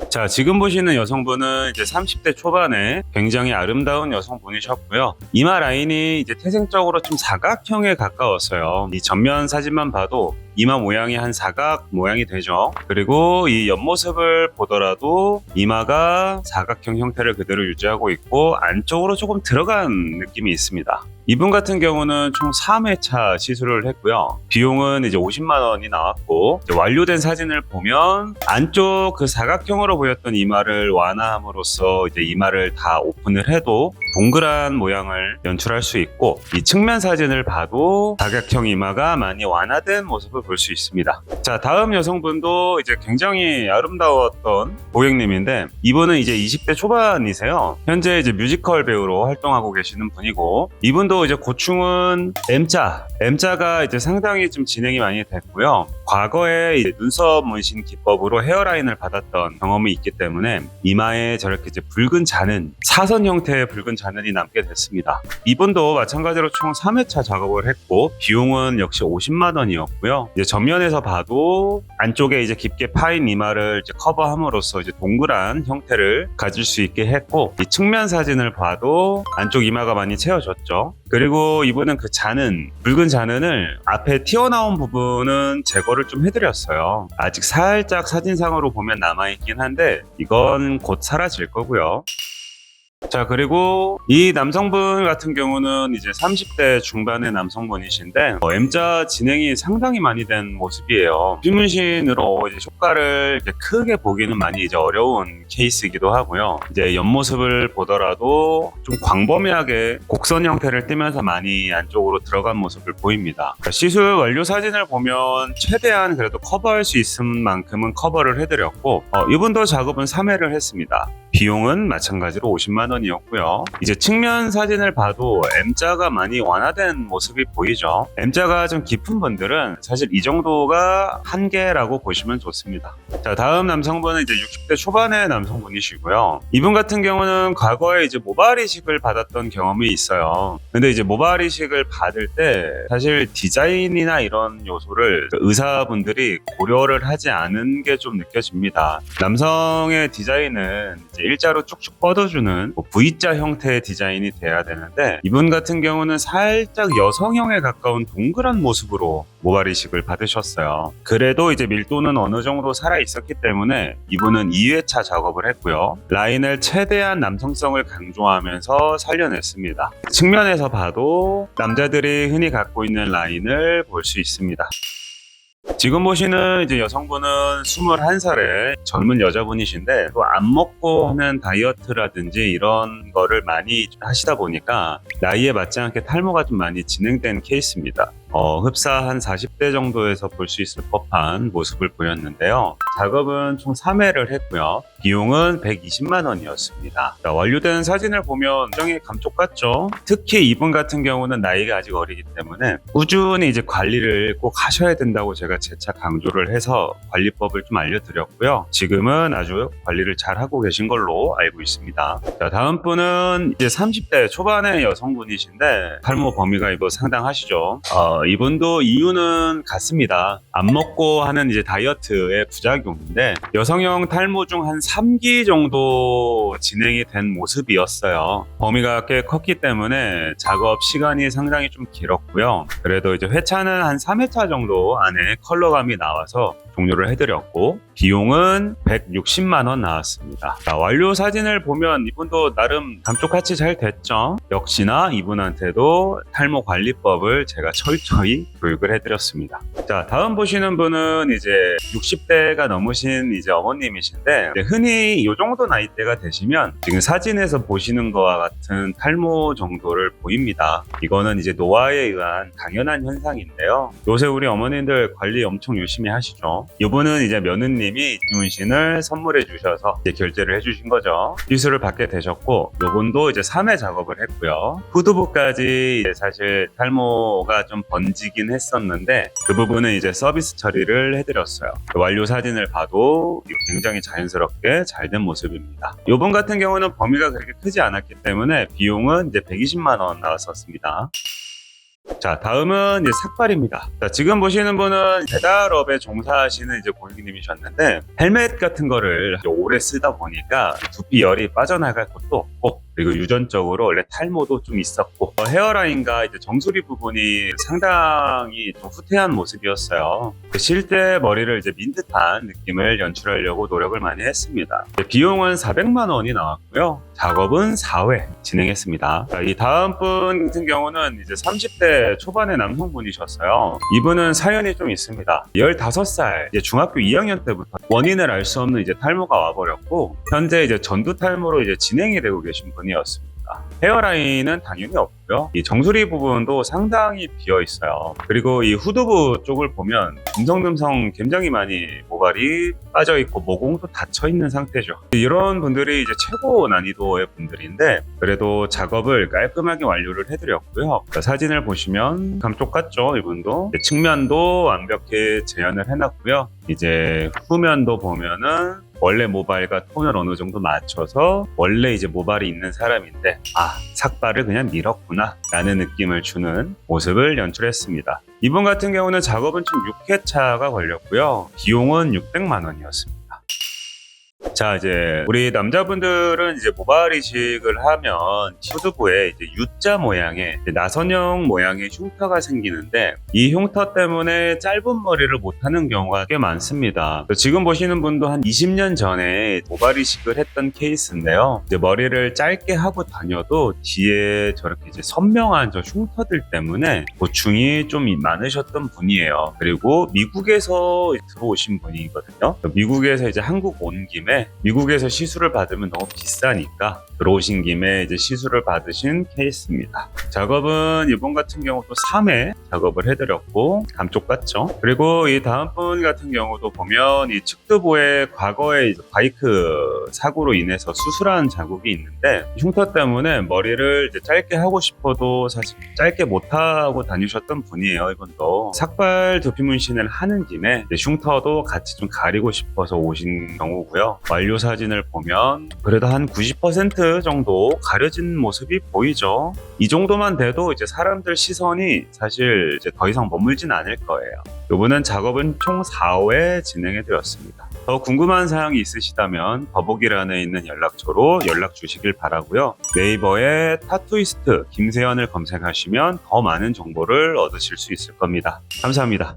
자, 지금 보시는 여성분은 이제 30대 초반에 굉장히 아름다운 여성분이셨고요. 이마 라인이 이제 태생적으로 좀 사각형에 가까웠어요. 이 전면 사진만 봐도 이마 모양이 한 사각 모양이 되죠. 그리고 이 옆모습을 보더라도 이마가 사각형 형태를 그대로 유지하고 있고 안쪽으로 조금 들어간 느낌이 있습니다. 이분 같은 경우는 총 3회차 시술을 했고요. 비용은 이제 50만 원이 나왔고, 이제 완료된 사진을 보면 안쪽 그 사각형으로 보였던 이마를 완화함으로써 이제 이마를 다 오픈을 해도 동그란 모양을 연출할 수 있고, 이 측면 사진을 봐도 사각형 이마가 많이 완화된 모습을 볼 수 있습니다. 자, 다음 여성분도 이제 굉장히 아름다웠던 고객님인데, 이분은 이제 20대 초반이세요. 현재 이제 뮤지컬 배우로 활동하고 계시는 분이고, 이분도 이제 고충은 M자가 이제 상당히 좀 진행이 많이 됐고요. 과거에 이제 눈썹 문신 기법으로 헤어라인을 받았던 경험이 있기 때문에 이마에 저렇게 이제 붉은 잔흔, 사선 형태의 붉은 잔흔이 남게 됐습니다. 이분도 마찬가지로 총 3회차 작업을 했고 비용은 역시 50만 원이었고요. 이제 전면에서 봐도 안쪽에 이제 깊게 파인 이마를 이제 커버함으로써 이제 동그란 형태를 가질 수 있게 했고, 이 측면 사진을 봐도 안쪽 이마가 많이 채워졌죠. 그리고 이분은 그 잔흔, 붉은 잔흔을 앞에 튀어나온 부분은 제거를 좀 해드렸어요. 아직 살짝 사진상으로 보면 남아있긴 한데 이건 곧 사라질 거고요. 자, 그리고 이 남성분 같은 경우는 이제 30대 중반의 남성분이신데 M자 진행이 상당히 많이 된 모습이에요. 피문신으로 이제 효과를 이렇게 크게 보기는 많이 이제 어려운 케이스이기도 하고요. 이제 옆모습을 보더라도 좀 광범위하게 곡선 형태를 띠면서 많이 안쪽으로 들어간 모습을 보입니다. 시술 완료 사진을 보면 최대한 그래도 커버할 수 있을 만큼은 커버를 해드렸고 이분도 작업은 3회를 했습니다. 비용은 마찬가지로 50만 원이었고요. 이제 측면 사진을 봐도 M자가 많이 완화된 모습이 보이죠. M자가 좀 깊은 분들은 사실 이 정도가 한계라고 보시면 좋습니다. 자, 다음 남성분은 이제 60대 초반의 남성분이시고요. 이분 같은 경우는 과거에 이제 모발 이식을 받았던 경험이 있어요. 근데 이제 모발 이식을 받을 때 사실 디자인이나 이런 요소를 의사분들이 고려를 하지 않은 게 좀 느껴집니다. 남성의 디자인은 일자로 쭉쭉 뻗어주는 V자 형태의 디자인이 돼야 되는데 이분 같은 경우는 살짝 여성형에 가까운 동그란 모습으로 모발 이식을 받으셨어요. 그래도 이제 밀도는 어느 정도 살아 있었기 때문에 이분은 2회차 작업을 했고요. 라인을 최대한 남성성을 강조하면서 살려냈습니다. 측면에서 봐도 남자들이 흔히 갖고 있는 라인을 볼 수 있습니다. 지금 보시는 이제 여성분은 21살의 젊은 여자분이신데 또 안 먹고 하는 다이어트라든지 이런 거를 많이 하시다 보니까 나이에 맞지 않게 탈모가 좀 많이 진행된 케이스입니다. 흡사 한 40대 정도에서 볼 수 있을 법한 모습을 보였는데요. 작업은 총 3회를 했고요. 비용은 120만 원이었습니다. 자, 완료된 사진을 보면 굉장히 감쪽 같죠? 특히 이분 같은 경우는 나이가 아직 어리기 때문에 꾸준히 이제 관리를 꼭 하셔야 된다고 제가 재차 강조를 해서 관리법을 좀 알려드렸고요. 지금은 아주 관리를 잘 하고 계신 걸로 알고 있습니다. 자, 다음 분은 이제 30대 초반의 여성분이신데 탈모 범위가 이거 상당하시죠? 이분도 이유는 같습니다. 안 먹고 하는 이제 다이어트의 부작용인데 여성형 탈모 중 한 3기 정도 진행이 된 모습이었어요. 범위가 꽤 컸기 때문에 작업 시간이 상당히 좀 길었고요. 그래도 이제 회차는 한 3회차 정도 안에 컬러감이 나와서 종료를 해드렸고 비용은 160만 원 나왔습니다. 자, 완료 사진을 보면 이분도 나름 감쪽같이 잘 됐죠. 역시나 이분한테도 탈모 관리법을 제가 철저히 교육을 해드렸습니다. 자, 다음 보시는 분은 이제 60대가 넘으신 이제 어머님이신데 흔히 이 정도 나이대가 되시면 지금 사진에서 보시는 것과 같은 탈모 정도를 보입니다. 이거는 이제 노화에 의한 당연한 현상인데요. 요새 우리 어머님들 관리 엄청 열심히 하시죠. 이분은 이제 며느님이 문신을 선물해 주셔서 이제 결제를 해주신 거죠. 시술을 받게 되셨고, 이분도 이제 3회 작업을 했고요. 후두부까지 사실 탈모가 좀 번지긴 했었는데 그 부분은 이제 서비스 처리를 해드렸어요. 완료 사진을 봐도 굉장히 자연스럽게 잘 된 모습입니다. 이분 같은 경우는 범위가 그렇게 크지 않았기 때문에 비용은 이제 120만 원 나왔었습니다. 자, 다음은 이제 삭발입니다. 자, 지금 보시는 분은 배달업에 종사하시는 이제 고객님이셨는데 헬멧 같은 거를 오래 쓰다 보니까 두피 열이 빠져나갈 것도 없고, 그리고 유전적으로 원래 탈모도 좀 있었고, 헤어라인과 이제 정수리 부분이 상당히 좀 후퇴한 모습이었어요. 쉴 때 머리를 이제 민 듯한 느낌을 연출하려고 노력을 많이 했습니다. 비용은 400만 원이 나왔고요. 작업은 4회 진행했습니다. 자, 이 다음 분 같은 경우는 이제 30대 초반의 남성분이셨어요. 이분은 사연이 좀 있습니다. 15살, 이제 중학교 2학년 때부터 원인을 알 수 없는 이제 탈모가 와버렸고, 현재 이제 전두 탈모로 이제 진행이 되고 계신 분이었습니다. 헤어라인은 당연히 없고요. 이 정수리 부분도 상당히 비어 있어요. 그리고 이 후두부 쪽을 보면 듬성듬성 굉장히 많이 모발이 빠져 있고 모공도 닫혀 있는 상태죠. 이런 분들이 이제 최고 난이도의 분들인데 그래도 작업을 깔끔하게 완료를 해드렸고요. 사진을 보시면 감쪽 같죠? 이분도 측면도 완벽히 재현을 해놨고요. 이제 후면도 보면은 원래 모발과 톤을 어느 정도 맞춰서 원래 이제 모발이 있는 사람인데 삭발을 그냥 밀었구나 라는 느낌을 주는 모습을 연출했습니다. 이분 같은 경우는 작업은 총 6회차가 걸렸고요. 비용은 600만 원이었습니다. 자, 이제 우리 남자분들은 이제 모발 이식을 하면 후두부에 이제 U자 모양의 나선형 모양의 흉터가 생기는데 이 흉터 때문에 짧은 머리를 못하는 경우가 꽤 많습니다. 지금 보시는 분도 한 20년 전에 모발 이식을 했던 케이스인데요. 이제 머리를 짧게 하고 다녀도 뒤에 저렇게 이제 선명한 저 흉터들 때문에 고충이 좀 많으셨던 분이에요. 그리고 미국에서 들어오신 분이거든요. 미국에서 이제 한국 온 김에 미국에서 시술을 받으면 너무 비싸니까 들어오신 김에 이제 시술을 받으신 케이스입니다. 작업은 이분 같은 경우도 3회 작업을 해드렸고 감쪽 같죠. 그리고 이 다음 분 같은 경우도 보면 이 측두부에 과거에 이제 바이크 사고로 인해서 수술한 자국이 있는데 흉터 때문에 머리를 이제 짧게 하고 싶어도 사실 짧게 못하고 다니셨던 분이에요. 이분도 삭발 두피 문신을 하는 김에 흉터도 같이 좀 가리고 싶어서 오신 경우고요. 완료 사진을 보면 그래도 한 90% 정도 가려진 모습이 보이죠. 이 정도만 돼도 이제 사람들 시선이 사실 이제 더 이상 머물진 않을 거예요. 이번엔 작업은 총 4회 진행해 드렸습니다. 더 궁금한 사항이 있으시다면 더보기란에 있는 연락처로 연락 주시길 바라고요. 네이버에 타투이스트 김세현을 검색하시면 더 많은 정보를 얻으실 수 있을 겁니다. 감사합니다.